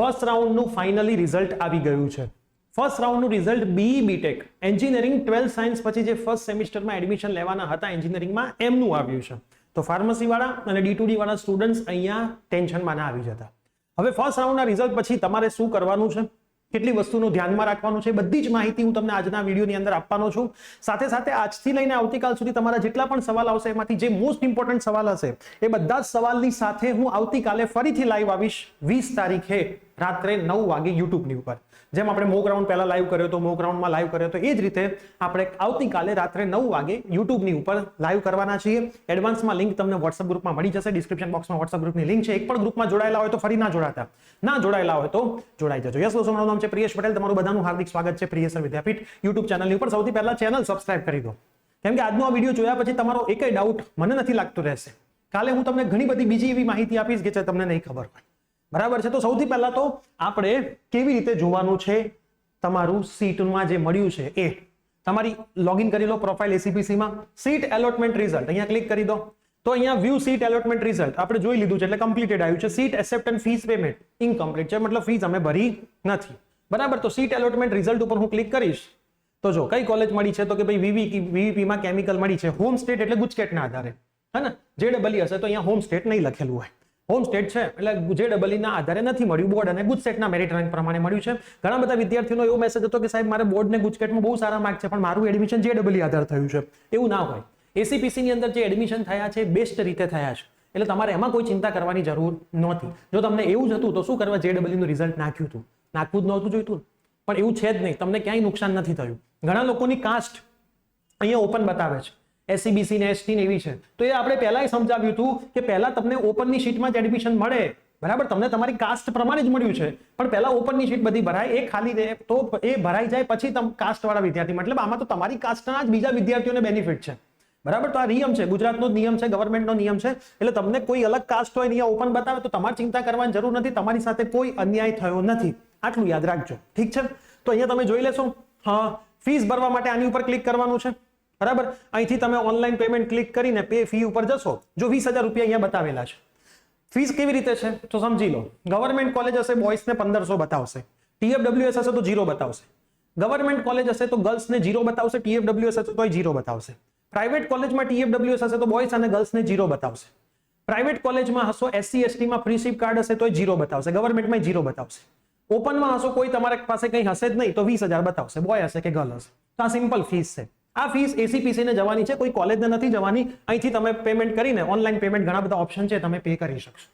First રાઉન્ડનું finally result આવી ગયું છે. ફર્સ્ટ રાઉન્ડનું result BE BTech engineering 12 science પછી જે ફર્સ્ટ સેમિસ્ટરમાં એડમિશન લેવાના હતા એન્જિનિયરિંગમાં એમનું આવ્યું છે. તો ફાર્મસી વાળા અને D2D વાળા સ્ટુડન્ટ્સ અહીંયા ટેન્શનમાં ના આવી જતા. હવે ફર્સ્ટ રાઉન્ડના રિઝલ્ટ પછી તમારે શું કરવાનું છે, કેટલી વસ્તુનું ધ્યાનમાં રાખવાનું છે, બધી જ માહિતી હું તમને આજના વિડીયોની અંદર આપવાનો છું. સાથે સાથે આજથી લઈને આવતીકાલ સુધી તમારા જેટલા પણ સવાલ આવશે એમાંથી જે મોસ્ટ ઇમ્પોર્ટન્ટ સવાલ હશે એ બધા જ સવાલની સાથે હું આવતીકાલે ફરીથી લાઈવ આવીશ 20 તારીખે રાત્રે 9 વાગે યુટ્યુબની ઉપર. જેમ આપણે મોક રાઉન્ડ પહેલા લાઈવ કર્યો તો, મોક રાઉન્ડમાં લાઈવ કર્યો તો, એ જ રીતે આપણે આવતીકાલે રાત્રે 9 વાગે યુટ્યુબની ઉપર લાઈવ કરવાના છીએ. એડવાન્સમાં લિંક તમને વોટ્સઅપ ગ્રુપમાં મળી જશે. ડિસ્ક્રિપ્શન બોક્સમાં વોટ્સઅપ ગ્રુપની લિંક છે. એક પણ ગ્રુપમાં જોડાયેલા હોય તો ફરી ના જોડાયેલા હોય તો જોડાઈ જજો. યસ દોસ્તો, મારું નામ છે પ્રિયેશ પટેલ. તમારું બધાનું હાર્દિક સ્વાગત છે પ્રિયેશ વિદ્યાપીઠ યુટ્યુબ ચેનલની ઉપર. સૌથી પહેલા ચેનલ સબસ્ક્રાઇબ કરી દો, કેમ કે આજનો આ વિડીયો જોયા પછી તમારો એકય ડાઉટ મને નથી લાગતું રહેશે. કાલે હું તમને ઘણી બધી બીજી એવી માહિતી આપીશ કે તમને નહીં ખબર હોય. બરાબર છે? તો સૌથી પહેલા તો આપણે કેવી રીતે જોવાનું છે તમારું સીટમાં જે મળ્યું છે એ. તમારી લોગિન કરી લો પ્રોફાઇલ ACPC માં. સીટ એલોટમેન્ટ રિઝલ્ટ અહીંયા ક્લિક કરી દો. તો અહીંયા વ્યૂ સીટ એલોટમેન્ટ રિઝલ્ટ આપણે જોઈ લીધું છે, એટલે કમ્પ્લીટેડ આવ્યું છે. Seat acceptance fees payment incomplete છે, મતલબ ફીસ અમે ભરી નથી. બરાબર? તો સીટ એલોટમેન્ટ રિઝલ્ટ ઉપર હું ક્લિક કરીશ તો જો કઈ કોલેજ મળી છે, તો કે ભાઈ VVP માં કેમિકલ મળી છે. હોમ સ્ટેટ એટલે ગુજકેટના આધારે, હે ને? JEE હશે તો અહીંયા હોમ સ્ટેટ નહીં લખેલું હોય. હોમ સ્ટેટ છે એટલે JEE ના આધારે નથી મળ્યું, બોર્ડ અને ગુજકેટના મેરિટ રેન્ક પ્રમાણે મળ્યું છે. ઘણા બધા વિદ્યાર્થીઓનો એવો મેસેજ હતો કે સાહેબ મારે બોર્ડ ને ગુજકેટમાં બહુ સારા માર્ક છે પણ મારું એડમિશન JEE આધાર થયું છે. એવું ના હોય. ACPC ની અંદર જે એડમિશન થયા છે બેસ્ટ રીતે થયા છે, એટલે તમારે એમાં કોઈ ચિંતા કરવાની જરૂર નહોતી. જો તમને એવું જ હતું તો શું કરવા JEE નું રિઝલ્ટ નાખ્યું હતું? નાખવું જ નહોતું જોઈતું, પણ એવું છે જ નહીં. તમને ક્યાંય નુકસાન નથી થયું. ઘણા લોકોની કાસ્ટ અહીંયા ઓપન બતાવે છે, SCBC ને ST ને એવી છે, તો એ આપણે પહેલા સમજાવ્યું હતું કે પહેલા તમને ઓપનની સીટમાં જ એડમિશન મળે. બરાબર? તમને તમારી કાસ્ટ પ્રમાણે જ મળ્યું છે, પણ પહેલા ઓપનની સીટ બધી ભરાય, એ ખાલી રહે તો એ ભરાઈ જાય પછી કાસ્ટ વાળા વિદ્યાર્થી, મતલબ આમાં તો તમારી કાસ્ટના જ બીજા વિદ્યાર્થીઓને બેનિફિટ છે. બરાબર? તો આ નિયમ છે, ગુજરાતનો નિયમ છે, ગવર્મેન્ટનો નિયમ છે. એટલે તમને કોઈ અલગ કાસ્ટ હોય અહીંયા ઓપન બતાવે તો તમારે ચિંતા કરવાની જરૂર નથી. તમારી સાથે કોઈ અન્યાય થયો નથી, આટલું યાદ રાખજો. ઠીક છે? તો અહીંયા તમે જોઈ લેશો. હા, ફીસ ભરવા માટે આની ઉપર ક્લિક કરવાનું છે. બરાબર? અહીંથી તમે ઓનલાઈન પેમેન્ટ ક્લિક કરીને પે ફી ઉપર જશો. જો 20,000 રૂપિયા અહીંયા બતાવેલા છે. ફીસ કેવી રીતે છે તો સમજી લો. ગવર્મેન્ટ કોલેજ હશે બોયઝને 1500 બતાવશે, TFWS હશે તો 0 બતાવશે. ગવર્મેન્ટ કોલેજ હશે તો ગર્લ્સને 0 બતાવશે, TFWS હશે તો 0 બતાવશે. પ્રાઇવેટ કોલેજમાં TFWS હશે તો બોયઝ અને ગર્લ્સને 0 બતાવશે. પ્રાઇવેટ કોલેજમાં હશો SC ST માં ફ્રી સીપ કાર્ડ હશે તો 0 બતાવશે, ગવર્મેન્ટમાં 0 બતાવશે. ઓપનમાં હશો કોઈ તમારી પાસે કંઈ હશે જ નહીં તો 20,000 બતાવશે, બોય હશે કે ગર્લ હશે. તો આ સિમ્પલ ફીસ છે. આ ફીસ ACPC ને જવાની છે, કોઈ કોલેજને નથી જવાની. અહીંથી તમે પેમેન્ટ કરીને ઓનલાઈન પેમેન્ટ ઘણા બધા ઓપ્શન છે, તમે પે કરી શકશો.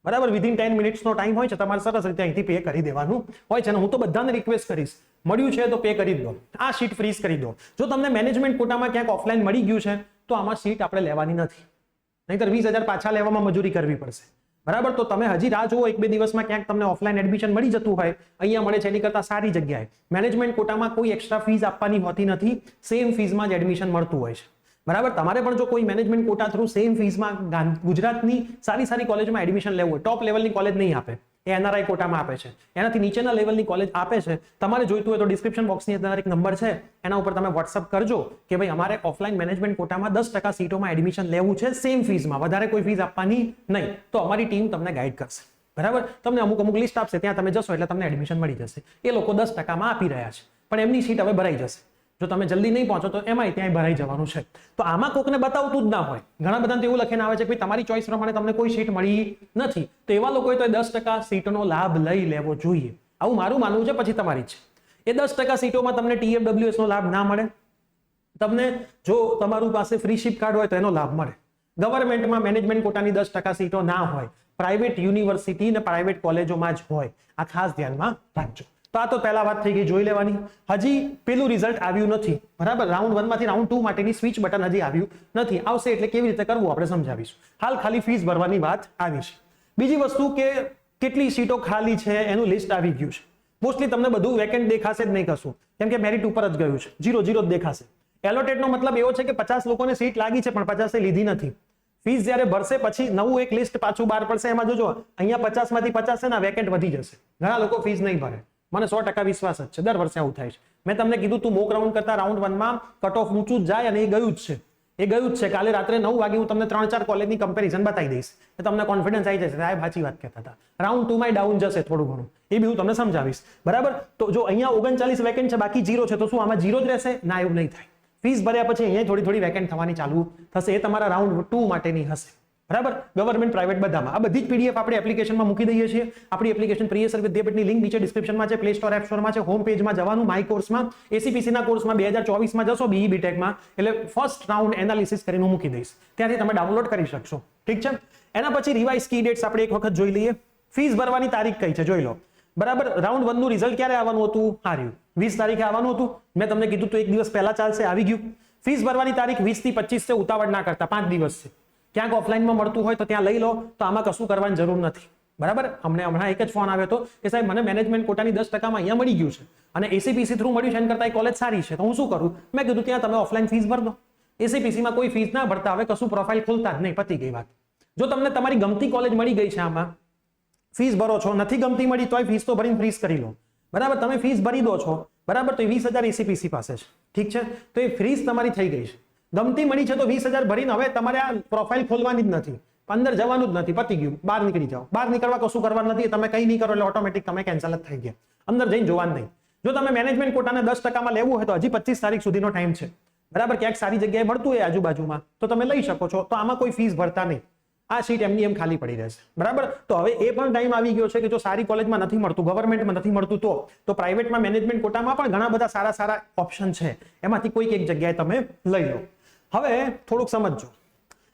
બરાબર? વિધિન 10 મિનિટ્સનો ટાઈમ હોય છે, તમારે સરસ રીતે અહીંથી પે કરી દેવાનું હોય છે. અને હું તો બધાને રિક્વેસ્ટ કરીશ, મળ્યું છે તો પે કરી દો, આ સીટ ફ્રીઝ કરી દો. જો તમને મેનેજમેન્ટ કોટામાં ક્યાંક ઓફલાઈન મળી ગયું છે તો આમાં સીટ આપણે લેવાની નથી, નહીંતર 20,000 પાછા લેવામાં મજૂરી કરવી પડશે. બરાબર? તો તમે હજી રાહ જુઓ, 1-2 દિવસમાં ક્યાંક તમને ઓફલાઈન એડમિશન મળી જતું હોય, અહીંયા મળે છે એની કરતા સારી જગ્યાએ. મેનેજમેન્ટ કોટામાં કોઈ એક્સ્ટ્રા ફીસ આપવાની હોતી નથી, સેમ ફીસમાં જ એડમિશન મળતું હોય છે. બરાબર? તમારે પણ જો કોઈ મેનેજમેન્ટ કોટા થ્રુ સેમ ફીસમાં ગુજરાતની સારી કોલેજમાં એડમિશન લેવું હોય, ટોપ લેવલની કોલેજ નહીં આપે, એ NRI કોટામાં આપે છે, એનાથી નીચેના લેવલની કોલેજ આપે છે. તમારે જોઈતું હોય તો ડિસ્ક્રિપ્શન બોક્સની અંદર એક નંબર છે, એના ઉપર તમે વોટ્સઅપ કરજો કે ભાઈ અમારે ઓફલાઈન મેનેજમેન્ટ કોટામાં 10% સીટોમાં એડમિશન લેવું છે સેમ ફીસમાં, વધારે કોઈ ફીસ આપવાની નહીં. તો અમારી ટીમ તમને ગાઈડ કરશે. બરાબર? તમને અમુક લિસ્ટ આપશે, ત્યાં તમે જશો એટલે તમને એડમિશન મળી જશે. એ લોકો 10%માં આપી રહ્યા છે, પણ એમની સીટ હવે ભરાઈ જશે. જો તમે જલ્દી નહીં પહોંચો તો એમાંય ત્યાં ભરાઈ જવાનું છે. તો આમાં કોકને બતાવતું જ ના હોય. ઘણા બધાને એવું લખીને આવે છે કે તમારી ચોઈસ પ્રમાણે તમને કોઈ સીટ મળી નથી, તો એવા લોકોએ તો 10% સીટનો લાભ લઈ લેવો જોઈએ. આવું મારું માનવું છે, પછી તમારી છે. એ 10% સીટોમાં તમને TFWS નો લાભ ના મળે. તમને જો તમારું પાસે ફ્રી શિપ કાર્ડ હોય તો એનો લાભ મળે. ગવર્મેન્ટમાં મેનેજમેન્ટ કોટાની 10% સીટો ના હોય, પ્રાઇવેટ યુનિવર્સિટી અને પ્રાઇવેટ કોલેજોમાં જ હોય. આ ખાસ ધ્યાનમાં રાખજો. તો આ તો પહેલા વાત થઈ ગઈ, જોઈ લેવાની. હજી પેલું રિઝલ્ટ આવ્યું નથી. બરાબર? રાઉન્ડ 1 માંથી રાઉન્ડ 2 માટેની સ્વિચ બટન હજી આવ્યું નથી. આવશે એટલે કેવી રીતે કરવું આપણે સમજાવીશું. હાલ ખાલી ફીસ ભરવાની વાત આવી છે. બીજી વસ્તુ કે કેટલી સીટો ખાલી છે એનું લિસ્ટ આવી ગયું છે. મોસ્ટલી તમને બધું વેકેન્ટ દેખાશે જ નહીં કશું, કેમ કે મેરિટ ઉપર જ ગયું છે. 0 જ દેખાશે. એલોટેડ નો મતલબ એવો છે કે 50 લોકોને સીટ લાગી છે પણ 50 લીધી નથી. ફીસ જ્યારે ભરશે પછી નવું એક લિસ્ટ પાછું બહાર પડશે. એમાં જોજો અહીંયા 50 માંથી 50 છે ને વેકેન્ટ વધી જશે. ઘણા લોકો ફીસ નહીં ભરે. મને 100% વિશ્વાસ જ છે, દર વર્ષે આવું થાય છે. મેં તમને કીધું તું મોક રાઉન્ડ કરતા રાઉન્ડ 1 માં કટ ઓફ ઊંચું જ જાય અને એ ગયું જ છે. એ ગયું જ છે. કાલે રાત્રે 9 વાગે હું તમને 3-4 કોલેજની કમ્પેરિઝન બતાવી દઈશ, તમને કોન્ફિડન્સ આવી જશે. સાહેબ સાચી વાત કહેતા હતા, રાઉન્ડ 2 માં ડાઉન જશે થોડું ઘણું, એ બી હું તમને સમજાવીશ. બરાબર, તો જો અહીંયા 39 વેકેન્ટ છે, બાકી 0 છે, તો શું આમાં 0 જ રહેશે? ના, એવું નહીં થાય. ફીસ ભર્યા પછી અહીંયા થોડી વેકેન્ટ થવાની ચાલુ થશે, એ તમારા રાઉન્ડ 2 માટેની હશે. બરાબર, ગવર્મેન્ટ પ્રાઇવેટ બધામાં. આ બધી જ પીડીએફ આપણે એપ્લિકેશનમાં મૂકી દઈએ છીએ. આપણી એપ્લિકેશન પ્રિયસર વિદ્યાપીઠની લિંક નીચે ડિસ્ક્રિપ્શનમાં છે, પ્લે સ્ટોર એપ સ્ટોરમાં છે, હોમ પેજમાં જવાનું, માય કોર્સમાં, એસીપીસી ના કોર્સમાં 2024માં જશો બીઈ બીટેકમાં, એટલે ફર્સ્ટ રાઉન્ડ એનાલિસિસ કરીને હું મૂકી દઈશ, ત્યાંથી તમે ડાઉનલોડ કરી શકશો. ઠીક છે. એના પછી રિવાઇઝ કી ડેટ્સ આપણે એક વખત જોઈ લઈએ. ફીસ ભરવાની તારીખ કઈ છે જોઈ લો. બરાબર, રાઉન્ડ 1 નું રિઝલ્ટ ક્યારે આવવાનું હતું? હાર્યું 20 તારીખે આવવાનું હતું. મેં તમને કીધું તો એક દિવસ પહેલા ચાલશે, આવી ગયું. ફીસ ભરવાની તારીખ 20 થી 25 છે, ઉતાવળ ના કરતા, 5 દિવસ છે. ક્યાંક ઓફલાઈનમાં મળતું હોય તો ત્યાં લઈ લો, તો આમાં કશું કરવાની જરૂર નથી. બરાબર, અમને હમણાં એક જ ફોન આવ્યો હતો કે સાહેબ મને મેનેજમેન્ટ કોટાની 10%માં અહીંયા મળી ગયું છે અને એસીપીસી થ્રુ મળ્યું છે, એના કરતા કોલેજ સારી છે, તો હું શું કરું? મેં કીધું ત્યાં તમે ઓફલાઈન ફીસ ભર દો. એસીપીસીમાં કોઈ ફીસ ના ભરતા, હવે કશું પ્રોફાઇલ ખોલતા જ નહીં, પતી ગઈ વાત. જો તમને તમારી ગમતી કોલેજ મળી ગઈ છે, આમાં ફીસ ભરો છો, નથી ગમતી મળી તોય ફીસ તો ભરીને ફ્રીઝ કરી લો. બરાબર, તમે ફીસ ભરી દો છો, બરાબર, તો 20,000 એસીપીસી પાસે છે. ઠીક છે, તો એ ફ્રીઝ તમારી થઈ ગઈ છે. ગમતી મળી છે તો 20,000 ભરીને હવે તમારે આ પ્રોફાઇલ ખોલવાની જ નથી, અંદર જવાનું જ નથી, પતી ગયું. બહાર નીકળી જાઓ. બહાર નીકળવા કશું કરવાનું નથી, તમે કંઈ નહીં કરો એટલે ઓટોમેટિક તમે કેન્સલ જ થઈ ગયા, અંદર જઈને જોવાનું નહીં. જો તમે મેનેજમેન્ટ કોટાને 10%માં લેવું હોય તો હજી 25 તારીખ સુધીનો ટાઈમ છે. બરાબર, ક્યાંક સારી જગ્યાએ મળતું હોય આજુબાજુમાં તો તમે લઈ શકો છો, તો આમાં કોઈ ફીસ ભરતા નહીં. આ સીટ એમની એમ ખાલી પડી રહેશે. બરાબર, તો હવે એ પણ ટાઈમ આવી ગયો છે કે જો સારી કોલેજમાં નથી મળતું, ગવર્મેન્ટમાં નથી મળતું, તો પ્રાઇવેટમાં મેનેજમેન્ટ કોટામાં પણ ઘણા બધા સારા ઓપ્શન છે, એમાંથી કોઈક એક જગ્યાએ તમે લઈ લો. હવે થોડુંક સમજજો.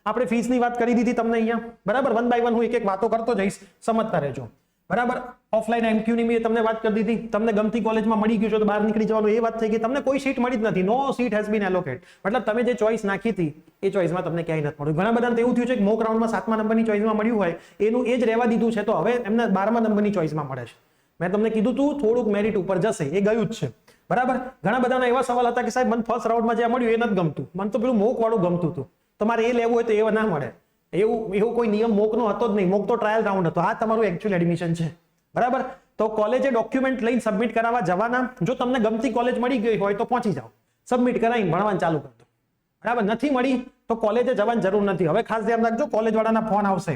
આપણે ફીસની વાત કરી દીધી તમને અહીંયા. બરાબર, 1 by 1 હું એક વાતો કરતો જઈશ, સમજતા રહેજો. બરાબર, ઓફલાઈન એમક્યુની મેં તમને વાત કરી દીધી. તમને ગમતી કોલેજમાં મળી ગયું છે તો બહાર નીકળી જવાનું, એ વાત થઈ ગઈ. તમને કોઈ સીટ મળી જ નથી, નો સીટ હેઝ બીન એલોકેટ. મતલબ તમે જે ચોઇસ નાખી હતી એ ચોઇસમાં તમને ક્યાંય નથી મળ્યું. ઘણા બધાને એવું થયું છે કે મોક રાઉન્ડમાં 7મા નંબરની ચોઇસમાં મળ્યું હોય, એનું એ જ રહેવા દીધું છે, તો હવે એમને 12મા નંબરની ચોઇસમાં મળે છે. મેં તમને કીધું તું થોડુંક મેરિટ ઉપર જશે, એ ગયું જ છે. બરાબર, ઘણા બધાના એવા સવાલ હતા કે સાહેબ મને ફર્સ્ટ રાઉન્ડમાં જે મળ્યું એ નથી ગમતું, મને તો પેલું મોક વાળું ગમતું હતું. તમારે એ લેવું હોય તો એ ના મળે. એવું કોઈ નિયમ મોકનો હતો જ નહીં. મોક તો ટ્રાયલ રાઉન્ડ હતો, આ તમારું એકચ્યુઅલ એડમિશન છે. બરાબર, તો કોલેજે ડોક્યુમેન્ટ લઈને સબમિટ કરાવવા જવાના. જો તમને ગમતી કોલેજ મળી ગઈ હોય તો પહોંચી જાઓ, સબમિટ કરાવીને ભણવાનું ચાલુ કરી દો. બરાબર, નથી મળી તો કોલેજે જવાની જરૂર નથી. હવે ખાસ ધ્યાન રાખજો, કોલેજ વાળાના ફોન આવશે,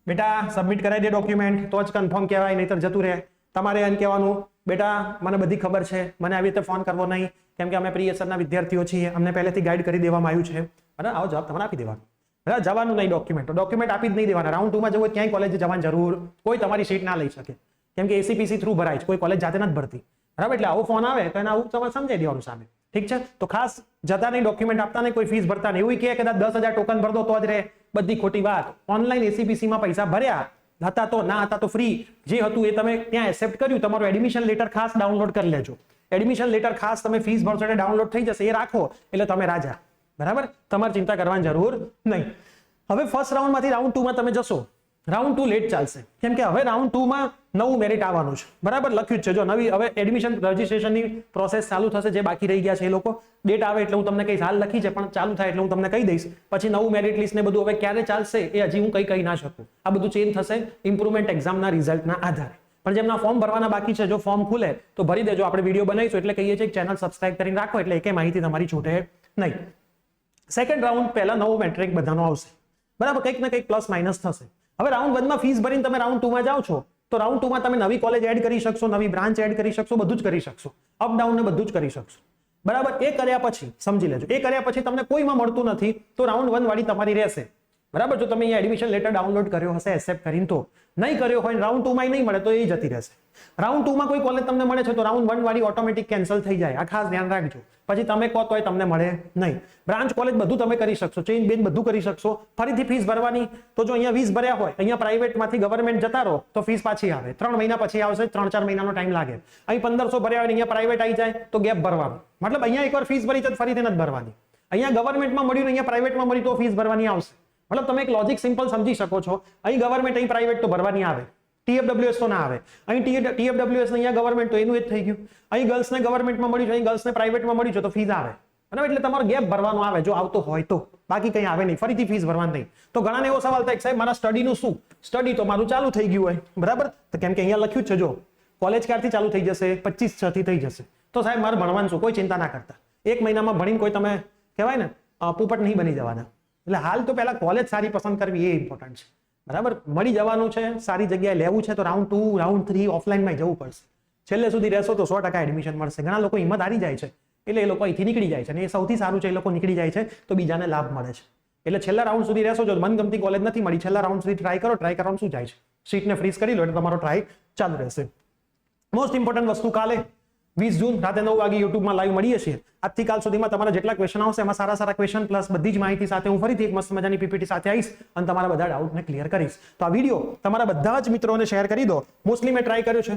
બેટા સબમિટ કરાવી દે ડોક્યુમેન્ટ તો જ કન્ફર્મ કહેવાય, નહીતર જતું રહે. તમારે એમ કહેવાનું, બેટા મને બધી ખબર છે, મને આવી રીતે ફોન કરવો નહીં, કેમ કે અમે પ્રિયસરના વિદ્યાર્થીઓ છીએ, અમને પહેલેથી ગાઈડ કરી દેવામાં આવ્યું છે. બરાબર, આવો જવાબ તમારે આપી દેવાનો. બરાબર, જવાનું નહીં, ડોક્યુમેન્ટ આપી જ નહીં દેવાના. રાઉન્ડ 2માં જવું ક્યાંય કોલેજે જવાની જરૂર, કોઈ તમારી સીટ ના લઈ શકે, કેમ કે એસીપીસી થ્રુ ભરાય છે, કોઈ કોલેજ જાતે નથી ભરતી. બરાબર, એટલે આવો ફોન આવે તો એને આવું તમારે સમજાઈ દેવાનું સામે. ઠીક છે, તો ખાસ જતા નહીં, ડોક્યુમેન્ટ આપતા નહીં, કોઈ ફીસ ભરતા નહીં. એવું કે કદાચ 10,000 ટોકન ભર દો તો જ રહે, બધી ખોટી વાત. ઓનલાઈન એસીપીસીમાં પૈસા ભર્યા હતા તો ના હતા તો ફ્રી જે હતું એ તમે ત્યાં એક્સેપ્ટ કર્યું. તમારું એડમિશન લેટર ખાસ ડાઉનલોડ કરી લેજો. એડમિશન લેટર ખાસ તમે ફીસ ભરશો એટલે ડાઉનલોડ થઈ જશે, એ રાખો એટલે તમે રાજા. બરાબર, તમારે ચિંતા કરવાની જરૂર નહીં. હવે ફર્સ્ટ રાઉન્ડમાંથી રાઉન્ડ 2માં તમે જશો, રાઉન્ડ 2 લેટ ચાલશે, કેમ કે હવે રાઉન્ડ 2માં નવું મેરિટ આવવાનું છે. બરાબર, લખ્યું જ છે જો નવી. હવે એડમિશન રજીસ્ટ્રેશનની પ્રોસેસ ચાલુ થશે, જે બાકી રહી ગયા છે એ લોકો. ડેટ આવે એટલે હું તમને કહીશ, હાલ લખી છે પણ ચાલુ થાય એટલે હું તમને કહી દઈશ. પછી નવું મેરિટ લિસ્ટ ને બધું હવે ક્યારે ચાલશે એ હજી હું કહી ના શકું. આ બધું ચેન્જ થશે ઇમ્પ્રુવમેન્ટ એક્ઝામના રિઝલ્ટના આધારે. પણ જેમના ફોર્મ ભરવાના બાકી છે, જો ફોર્મ ખુલે તો ભરી દેજો. આપણે વિડીયો બનાવીશું એટલે કહીએ છીએ ચેનલ સબસ્ક્રાઇબ કરીને રાખો, એટલે એકે માહિતી તમારી છૂટે નહીં. સેકન્ડ રાઉન્ડ પહેલા નવો મેટ્રિક બધાનો આવશે. બરાબર, કંઈક ને કંઈક પ્લસ માઇનસ થશે. હવે રાઉન્ડ 1માં ફીસ ભરીને તમે રાઉન્ડ 2માં જાઓ છો, તો રાઉન્ડ 2માં તમે નવી કોલેજ એડ કરી શકશો, નવી બ્રાન્ચ એડ કરી શકશો, બધું જ કરી શકશો. અપડાઉન ને બધું જ કરી શકશો. બરાબર, એ કર્યા પછી સમજી લેજો, એ કર્યા પછી તમને કોઈમાં મળતું નથી તો રાઉન્ડ 1 વાળી તમારી રહેશે. બરાબર, જો તમે અહીંયા એડમિશન લેટર ડાઉનલોડ કર્યો હશે એક્સેપ્ટ કરીને, તો નહીં કર્યો હોય રાઉન્ડ 2માં નહીં મળે તો એ જતી રહેશે. રાઉન્ડ 2માં કોઈ કોલેજ તમને મળે છે તો રાઉન્ડ 1 વાળી ઓટોમેટિક કેન્સલ થઈ જાય. આ ખાસ ધ્યાન રાખજો. પછી તમે કહો તોય તમને મળે નહીં. બ્રાન્ચ કોલેજ બધું તમે કરી શકશો, ચેન્જ બેન્જ બધું કરી શકશો. ફરીથી ફીસ ભરવાની, તો જો અહીંયા 20 ભર્યા હોય, અહીંયા પ્રાઇવેટમાંથી ગવર્મેન્ટ જતા રહો તો ફીસ પાછી આવે. 3 મહિના પછી આવશે, 3-4 મહિનાનો ટાઈમ લાગે. અહીં 1500 ભર્યા હોય, અહીંયા પ્રાઇવેટ આવી જાય તો ગેપ ભરવાનો. મતલબ અહીંયા એકવાર ફીસ ભરી છે ફરીથી નથી ભરવાની. અહીંયા ગવર્મેન્ટમાં મળ્યું, અહીંયા પ્રાઇવેટમાં મળી તો ફીસ ભરવાની આવશે. મતલબ તમે એક લોજિક સિમ્પલ સમજી શકો છો. અહીં ગવર્મેન્ટ, અહીં પ્રાઇવેટ તો ભરવાની આવે. TFWS તો ના આવે. અહીં TFWS અહીંયા ગવર્મેન્ટ તો એનું એ જ થઈ ગયું. અહીં ગર્લ્સને ગવર્મેન્ટમાં મળ્યું છે, અહીં ગર્લ્સને પ્રાઇવેટમાં મળ્યું છે તો ફીસ આવે. બરાબર, એટલે તમારો ગેપ ભરવાનો આવે જો આવતો હોય તો, બાકી કંઈ આવે નહીં. ફરીથી ફીસ ભરવાની નહીં. તો ઘણાને એવો સવાલ થાય કે સાહેબ મારા સ્ટડીનું શું? સ્ટડી તો મારું ચાલુ થઈ ગયું હોય. બરાબર, તો કેમ કે અહીંયા લખ્યું છે જો કોલેજ ક્યારથી ચાલુ થઈ જશે? 25/6 થી થઈ જશે. તો સાહેબ મારે ભણવાનું શું? કોઈ ચિંતા ના કરતા. 1 મહિનામાં ભણીને કોઈ તમે કહેવાય ને પોપટ નહીં બની જવાના. એટલે હાલ તો પહેલા કોલેજ સારી પસંદ કરવી એ ઇમ્પોર્ટન્ટ છે. બરાબર, મળી જવાનું છે, સારી જગ્યાએ લેવું છે તો રાઉન્ડ 2 રાઉન્ડ 3 ઓફલાઈનમાં જવું પડશે. છેલ્લે સુધી રહેશો તો 100% એડમિશન મળશે. ઘણા લોકો હિંમત હારી જાય છે એટલે એ લોકો અહીંથી નીકળી જાય છે, અને એ સૌથી સારું છે. એ લોકો નીકળી જાય છે તો બીજાને લાભ મળે છે. એટલે છેલ્લા રાઉન્ડ સુધી રહેશો, જો મનગમતી કોલેજ નથી મળી, છેલ્લા રાઉન્ડ સુધી ટ્રાય કરો. ટ્રાય કરવાનું શું જાય છે? સીટને ફ્રીઝ કરી લો એટલે તમારો ટ્રાય ચાલુ રહેશે. મોસ્ટ ઇમ્પોર્ટન્ટ વસ્તુ, કાલે 20 જૂન રાતે 9 વાગે યુટ્યુબમાં લાઈવ મળીએ છીએ. આજથી કાલ સુધીમાં તમારા જેટલા ક્વેશ્ચન આવશે એમાં સારા સારા ક્વેશ્ચન પ્લસ બધી જ માહિતી સાથે હું ફરીથી એક મસ્ત મજાની પીપીટી સાથે આવીશ અને તમારા બધા ડાઉટને ક્લિયર કરીશ. તો આ વિડીયો તમારા બધા જ મિત્રોને શેર કરી દો. મોસ્ટલી મેં ટ્રાય કર્યો છે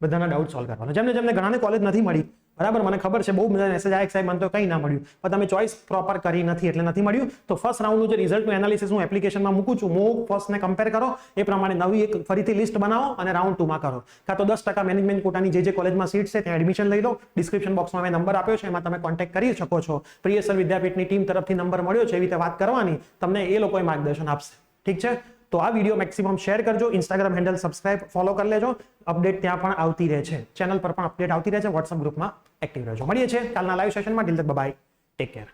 બધાના ડાઉટ સોલ્વ કરવાનો. જેમને ઘણાને કોલેજ નથી મળી, બરાબર, મને ખબર છે, બહુ બધા મેસેજ આવ્યા સાહેબ મને તો કંઈ ના મળ્યું, પણ તમે ચોઇસ પ્રોપર કરી નથી એટલે નથી મળ્યું. તો ફર્સ્ટ રાઉન્ડનું જે રિઝલ્ટનું એનાલિસિસ હું એપ્લિકેશનમાં મૂકું છું, મોક ફર્સ્ટને કમ્પેર કરો, એ પ્રમાણે નવી એક ફરીથી લિસ્ટ બનાવો અને રાઉન્ડ 2માં કરો. કાં તો 10% મેનેજમેન્ટ કોટાની જે કોલેજમાં સીટ છે ત્યાં એડમિશન લઈ લો. ડિસ્ક્રિપ્શન બોક્સમાં મેં નંબર આપ્યો છે, એમાં તમે કોન્ટેક્ટ કરી શકો છો. પ્રિયસર વિદ્યાપીઠની ટીમ તરફથી નંબર મળ્યો છે, એવી રીતે વાત કરવાની, તમને એ લોકોએ માર્ગદર્શન આપશે. ઠીક છે? તો આ વિડીયો મેક્સિમમ શેર કરજો. ઇન્સ્ટાગ્રામ હેન્ડલ સબસ્ક્રાઇબ ફોલો કરી લેજો. અપડેટ ત્યાં પણ આવતી રહે છે, ચેનલ પર પણ અપડેટ આવતી રહે છે. વોટ્સઅપ ગ્રુપમાં એક્ટિવ રહેજો. મળીએ છીએ કાલના લાઈવ સેશનમાં. Till then bye bye, take care.